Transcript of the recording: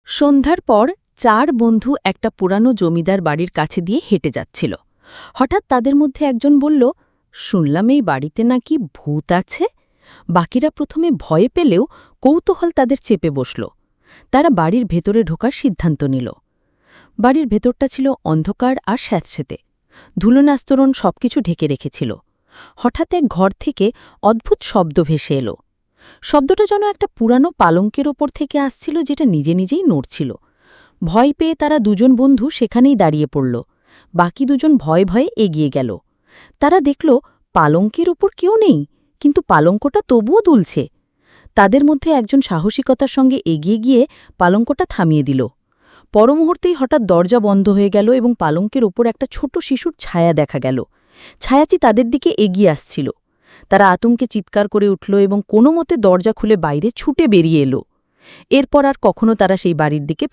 সন্ধ্যার পর ৪ বন্ধু একটা পুরানো জমিদার বাড়ির কাছে দিয়ে হেঁটে যাচ্ছিল। হঠাৎ তাদের মধ্যে একজন বলল, শুনলাম এই বাড়িতে নাকি ভূত আছে। বাকিরা প্রথমে ভয়ে পেলেও কৌতূহল তাদের চেপে বসল। তারা বাড়ির ভেতরে ঢোকার সিদ্ধান্ত নিল। বাড়ির ভেতরটা ছিল অন্ধকার আর স্যাঁতসেঁতে। ধুলোনাস্তরণ সবকিছু ঢেকে রেখেছিল। হঠাৎ এক ঘর থেকে অদ্ভুত শব্দ ভেসে এলো। শব্দটা যেন একটা পুরানো পালঙ্কের ওপর থেকে আসছিল, যেটা নিজে নিজেই নড়ছিল। ভয় পেয়ে তারা দুজন বন্ধু সেখানেই দাঁড়িয়ে পড়ল। বাকি দুজন ভয়ে ভয়ে এগিয়ে গেল। তারা দেখল পালঙ্কের ওপর কেউ নেই, কিন্তু পালঙ্কটা তবুও দুলছে। তাদের মধ্যে একজন সাহসিকতার সঙ্গে এগিয়ে গিয়ে পালঙ্কটা থামিয়ে দিল। পরমুহূর্তেই হঠাৎ দরজা বন্ধ হয়ে গেল এবং পালঙ্কের ওপর একটা ছোট শিশুর ছায়া দেখা গেল। ছায়াটি তাদের দিকে এগিয়ে আসছিল। তারা আতঙ্কে চিৎকার করে উঠল এবং কোনো মতে দরজা খুলে বাইরে ছুটে বেরিয়ে এলো। এরপর আর কখনো তারা সেই বাড়ির দিকে